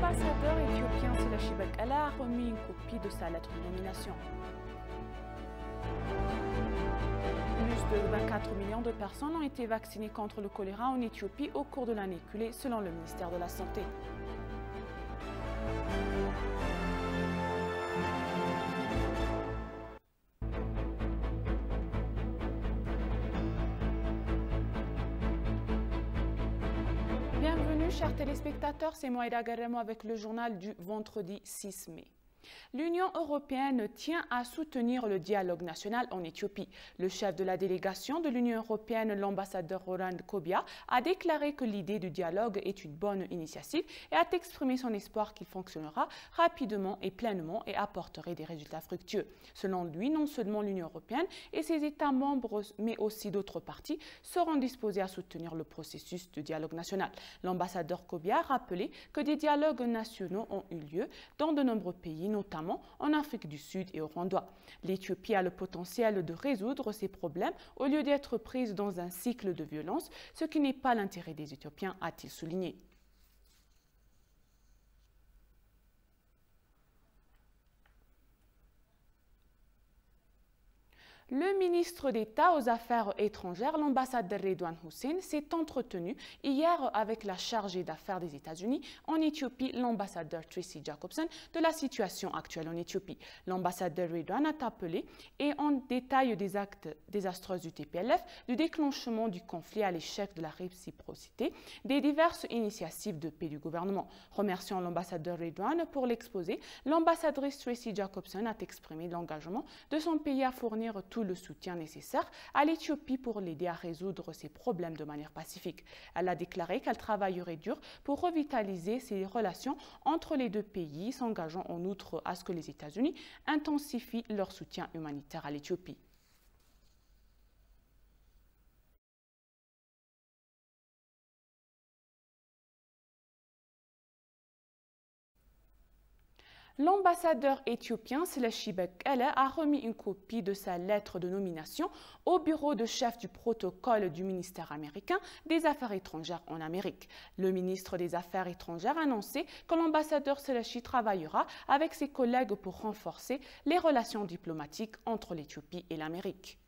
L'ambassadeur éthiopien Selashie Bekele a remis une copie de sa lettre de nomination. Plus de 24 millions de personnes ont été vaccinées contre le choléra en Éthiopie au cours de l'année écoulée, selon le ministère de la Santé. Bienvenue, chers téléspectateurs, c'est Moïda Garemo avec le journal du vendredi 6 mai. L'Union européenne tient à soutenir le dialogue national en Éthiopie. Le chef de la délégation de l'Union européenne, l'ambassadeur Roland Kobia, a déclaré que l'idée du dialogue est une bonne initiative et a exprimé son espoir qu'il fonctionnera rapidement et pleinement et apporterait des résultats fructueux. Selon lui, non seulement l'Union européenne et ses États membres, mais aussi d'autres parties seront disposés à soutenir le processus de dialogue national. L'ambassadeur Kobia a rappelé que des dialogues nationaux ont eu lieu dans de nombreux pays, notamment en Afrique du Sud et au Rwanda. L'Éthiopie a le potentiel de résoudre ces problèmes au lieu d'être prise dans un cycle de violence, ce qui n'est pas l'intérêt des Éthiopiens, a-t-il souligné. Le ministre d'État aux Affaires étrangères, l'ambassadeur Redouane Hussein, s'est entretenu hier avec la chargée d'affaires des États-Unis en Éthiopie, l'ambassadeur Tracy Jacobson, de la situation actuelle en Éthiopie. L'ambassadeur Redouane a appelé et en détail des actes désastreux du TPLF, du déclenchement du conflit à l'échec de la réciprocité, des diverses initiatives de paix du gouvernement. Remerciant l'ambassadeur Redouane pour l'exposé, l'ambassadrice Tracy Jacobson a exprimé l'engagement de son pays à fournir tout le soutien nécessaire à l'Éthiopie pour l'aider à résoudre ses problèmes de manière pacifique. Elle a déclaré qu'elle travaillerait dur pour revitaliser ses relations entre les deux pays, s'engageant en outre à ce que les États-Unis intensifient leur soutien humanitaire à l'Éthiopie. L'ambassadeur éthiopien Selashie Bekele a remis une copie de sa lettre de nomination au bureau de chef du protocole du ministère américain des Affaires étrangères en Amérique. Le ministre des Affaires étrangères a annoncé que l'ambassadeur Selashie travaillera avec ses collègues pour renforcer les relations diplomatiques entre l'Éthiopie et l'Amérique.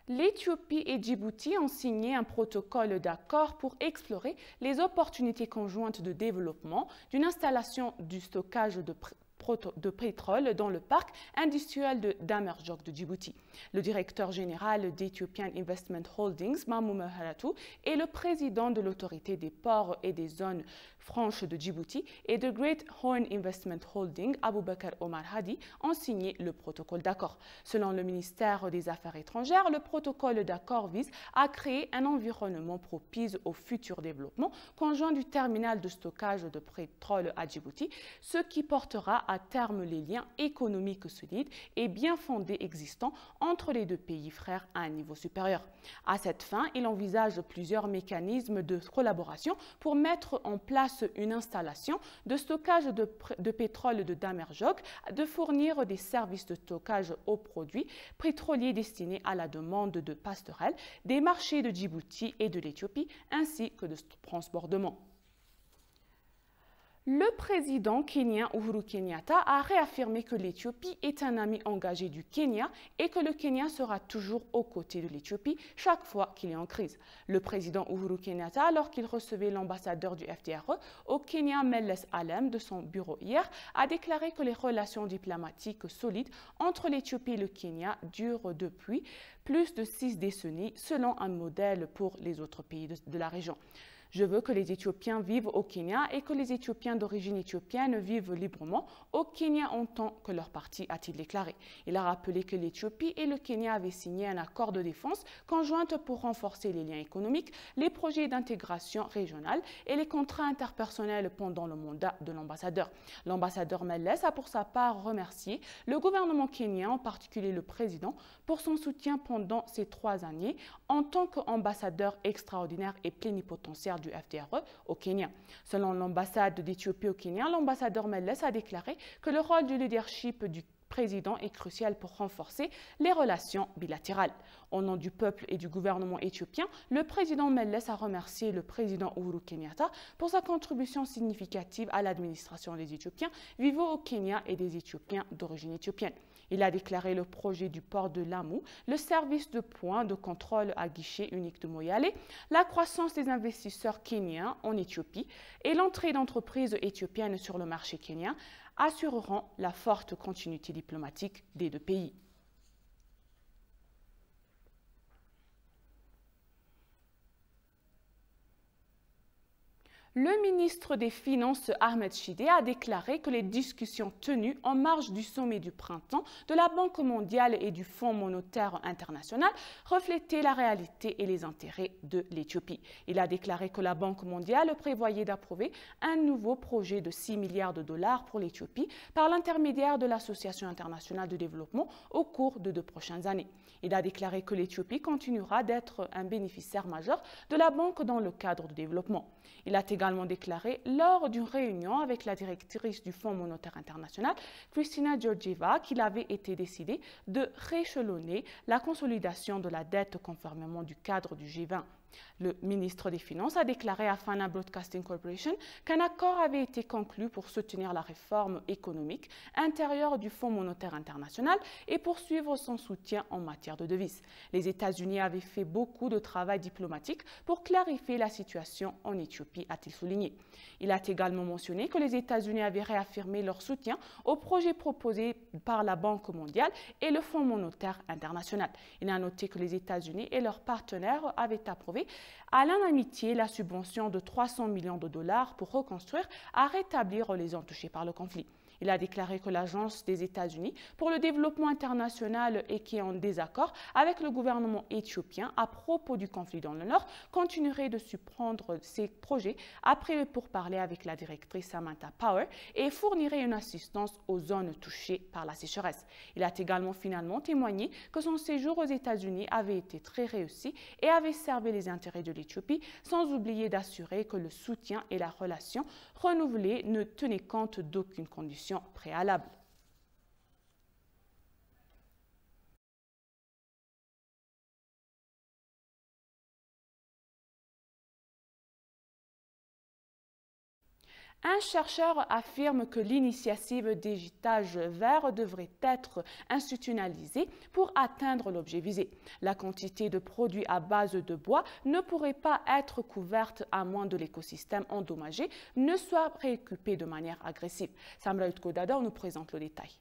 L'Éthiopie et Djibouti ont signé un protocole d'accord pour explorer les opportunités conjointes de développement d'une installation du stockage de pétrole dans le parc industriel de Damerjog de Djibouti. Le directeur général d'Ethiopian Investment Holdings, Mamoun Haratu, et le président de l'autorité des ports et des zones franches de Djibouti et de Great Horn Investment Holding, Aboubakar Omar Hadi, ont signé le protocole d'accord. Selon le ministère des Affaires étrangères, le protocole d'accord vise à créer un environnement propice au futur développement conjoint du terminal de stockage de pétrole à Djibouti, ce qui portera à terme les liens économiques solides et bien fondés existants entre les deux pays frères à un niveau supérieur. À cette fin, il envisage plusieurs mécanismes de collaboration pour mettre en place une installation de stockage de pétrole de Damerjog, de fournir des services de stockage aux produits pétroliers destinés à la demande de passerelles, des marchés de Djibouti et de l'Éthiopie, ainsi que de transbordement. Le président kenyan Uhuru Kenyatta a réaffirmé que l'Éthiopie est un ami engagé du Kenya et que le Kenya sera toujours aux côtés de l'Éthiopie chaque fois qu'il est en crise. Le président Uhuru Kenyatta, alors qu'il recevait l'ambassadeur du FDRE au Kenya, Meles Alem, de son bureau hier, a déclaré que les relations diplomatiques solides entre l'Éthiopie et le Kenya durent depuis plus de 6 décennies, selon un modèle pour les autres pays de la région. Je veux que les Éthiopiens vivent au Kenya et que les Éthiopiens d'origine éthiopienne vivent librement au Kenya en tant que leur parti, a-t-il déclaré. Il a rappelé que l'Éthiopie et le Kenya avaient signé un accord de défense conjointe pour renforcer les liens économiques, les projets d'intégration régionale et les contrats interpersonnels pendant le mandat de l'ambassadeur. L'ambassadeur Meles a pour sa part remercié le gouvernement kenyan, en particulier le président, pour son soutien pendant ces 3 années en tant qu'ambassadeur extraordinaire et plénipotentiaire du FDRE au Kenya. Selon l'ambassade d'Éthiopie au Kenya, l'ambassadeur Meles a déclaré que le rôle du leadership du président est crucial pour renforcer les relations bilatérales. Au nom du peuple et du gouvernement éthiopien, le président Melles a remercié le président Uhuru Kenyatta pour sa contribution significative à l'administration des Éthiopiens vivant au Kenya et des Éthiopiens d'origine éthiopienne. Il a déclaré le projet du port de Lamu, le service de points de contrôle à guichet unique de Moyale, la croissance des investisseurs kenyans en Éthiopie et l'entrée d'entreprises éthiopiennes sur le marché kenyan assureront la forte continuité diplomatique des deux pays. Le ministre des Finances, Ahmed Shide, a déclaré que les discussions tenues en marge du sommet du printemps de la Banque mondiale et du Fonds monétaire international reflétaient la réalité et les intérêts de l'Éthiopie. Il a déclaré que la Banque mondiale prévoyait d'approuver un nouveau projet de 6 milliards de dollars pour l'Éthiopie par l'intermédiaire de l'Association internationale de développement au cours de 2 prochaines années. Il a déclaré que l'Éthiopie continuera d'être un bénéficiaire majeur de la banque dans le cadre du développement. Il a également déclaré lors d'une réunion avec la directrice du Fonds monétaire international, Kristalina Georgieva, qu'il avait été décidé de rééchelonner la consolidation de la dette conformément du cadre du G20. Le ministre des Finances a déclaré à Fana Broadcasting Corporation qu'un accord avait été conclu pour soutenir la réforme économique intérieure du Fonds monétaire international et poursuivre son soutien en matière de devises. Les États-Unis avaient fait beaucoup de travail diplomatique pour clarifier la situation en Éthiopie, a-t-il souligné. Il a également mentionné que les États-Unis avaient réaffirmé leur soutien au projet proposé par la Banque mondiale et le Fonds monétaire international. Il a noté que les États-Unis et leurs partenaires avaient approuvé à l'unanimité la subvention de 300 millions de dollars pour reconstruire et rétablir les zones touchées par le conflit. Il a déclaré que l'Agence des États-Unis pour le développement international et qui est en désaccord avec le gouvernement éthiopien à propos du conflit dans le Nord continuerait de surprendre ses projets après le pourparler avec la directrice Samantha Power et fournirait une assistance aux zones touchées par la sécheresse. Il a également finalement témoigné que son séjour aux États-Unis avait été très réussi et avait servi les intérêts de l'Éthiopie, sans oublier d'assurer que le soutien et la relation renouvelée ne tenaient compte d'aucune condition préalable. Un chercheur affirme que l'initiative d'étiquetage vert devrait être institutionnalisée pour atteindre l'objet visé. La quantité de produits à base de bois ne pourrait pas être couverte à moins de l'écosystème endommagé ne soit réoccupé de manière agressive. Samra Utkodada nous présente le détail.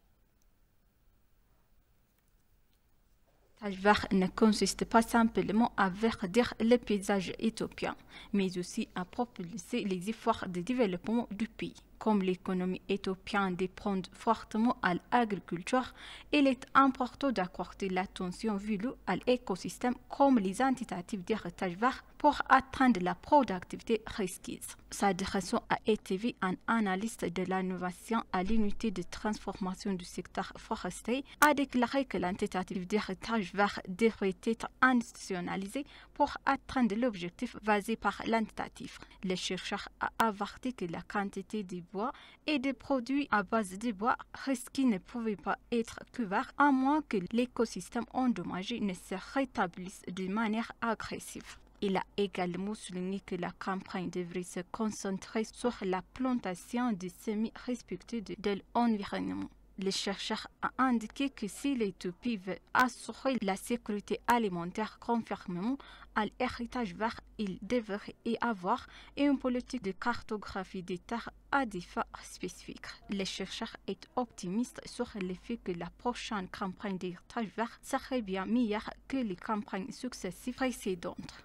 Vert ne consiste pas simplement à verdir le paysage éthiopien, mais aussi à propulser les efforts de développement du pays. Comme l'économie éthiopienne dépend fortement à l'agriculture, il est important d'accorder l'attention voulue à l'écosystème comme les incitatifs d'héritage vert pour atteindre la productivité requise. S'adressant à ETV, un analyste de l'innovation à l'unité de transformation du secteur forestier a déclaré que l'incitatif d'héritage vert devrait être institutionnalisé pour atteindre l'objectif visé par l'incitatif. Le chercheur a averti que la quantité de bois et des produits à base de bois risqués ne pouvaient pas être couverts à moins que l'écosystème endommagé ne se rétablisse de manière agressive. Il a également souligné que la campagne devrait se concentrer sur la plantation de semis respectueux de l'environnement. Le chercheur a indiqué que si l'Éthiopie veut assurer la sécurité alimentaire conformément à l'héritage vert, il devrait y avoir une politique de cartographie des terres à des fins spécifiques. Le chercheur est optimiste sur le fait que la prochaine campagne d'héritage vert serait bien meilleure que les campagnes successives précédentes.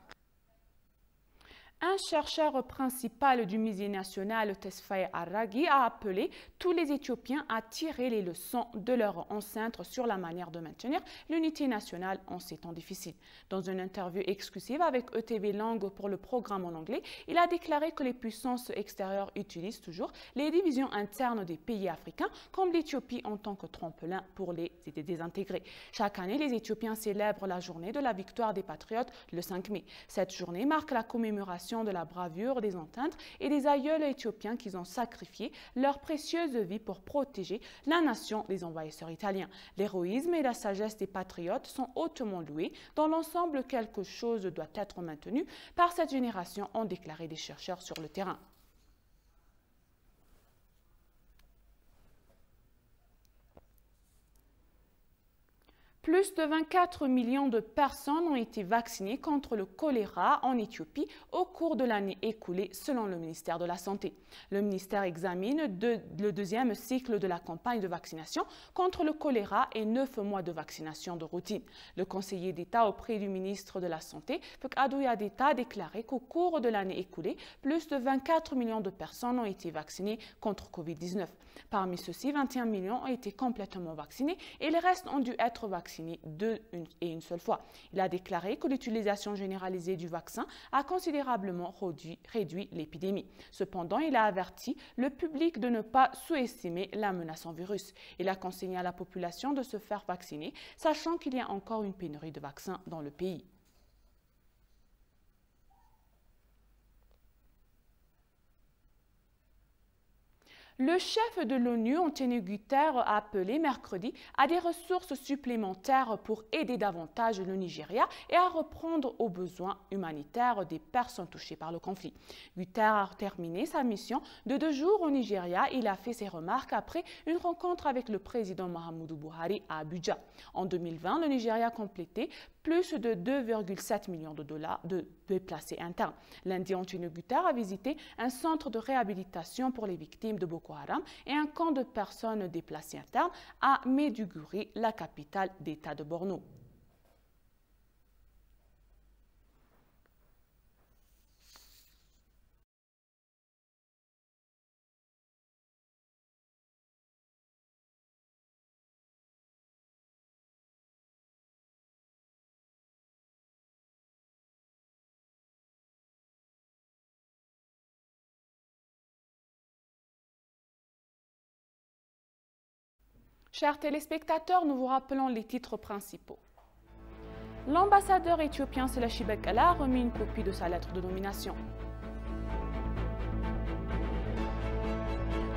Un chercheur principal du musée national, Tesfaye Arraghi, a appelé tous les Éthiopiens à tirer les leçons de leur ancêtre sur la manière de maintenir l'unité nationale en ces temps difficiles. Dans une interview exclusive avec ETV Langue pour le programme en anglais, il a déclaré que les puissances extérieures utilisent toujours les divisions internes des pays africains, comme l'Éthiopie en tant que tremplin pour les désintégrer. Chaque année, les Éthiopiens célèbrent la journée de la victoire des patriotes le 5 mai. Cette journée marque la commémoration célébration de la bravoure des ancêtres et des aïeuls éthiopiens qui ont sacrifié leur précieuse vie pour protéger la nation des envahisseurs italiens. L'héroïsme et la sagesse des patriotes sont hautement loués. Dans l'ensemble, quelque chose doit être maintenu par cette génération, ont déclaré des chercheurs sur le terrain. Plus de 24 millions de personnes ont été vaccinées contre le choléra en Éthiopie au cours de l'année écoulée, selon le ministère de la Santé. Le ministère examine le deuxième cycle de la campagne de vaccination contre le choléra et 9 mois de vaccination de routine. Le conseiller d'État auprès du ministre de la Santé, Fekadou Yadeta, a déclaré qu'au cours de l'année écoulée, plus de 24 millions de personnes ont été vaccinées contre Covid-19. Parmi ceux-ci, 21 millions ont été complètement vaccinés et les restes ont dû être vaccinés une seule fois. Il a déclaré que l'utilisation généralisée du vaccin a considérablement réduit l'épidémie. Cependant, il a averti le public de ne pas sous-estimer la menace en virus. Il a conseillé à la population de se faire vacciner, sachant qu'il y a encore une pénurie de vaccins dans le pays. Le chef de l'ONU, Antonio Guterres, a appelé mercredi à des ressources supplémentaires pour aider davantage le Nigeria et à reprendre aux besoins humanitaires des personnes touchées par le conflit. Guterres a terminé sa mission de 2 jours au Nigeria. Il a fait ses remarques après une rencontre avec le président Muhammadu Buhari à Abuja. En 2020, le Nigeria a complété plus de 2,7 millions de dollars de déplacés internes. Lundi, Antonio Guterres a visité un centre de réhabilitation pour les victimes de Boko Haram et un camp de personnes déplacées internes à Maiduguri, la capitale d'État de Borno. Chers téléspectateurs, nous vous rappelons les titres principaux. L'ambassadeur éthiopien Selashi Bekele a remis une copie de sa lettre de nomination.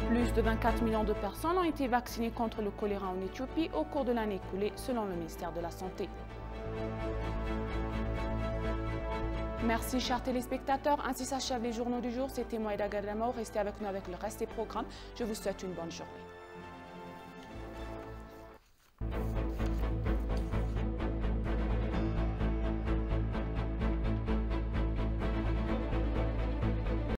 Plus de 24 millions de personnes ont été vaccinées contre le choléra en Éthiopie au cours de l'année écoulée, selon le ministère de la Santé. Merci, chers téléspectateurs. Ainsi s'achèvent les journaux du jour. C'était Moïda Gadramao. Restez avec nous avec le reste des programmes. Je vous souhaite une bonne journée.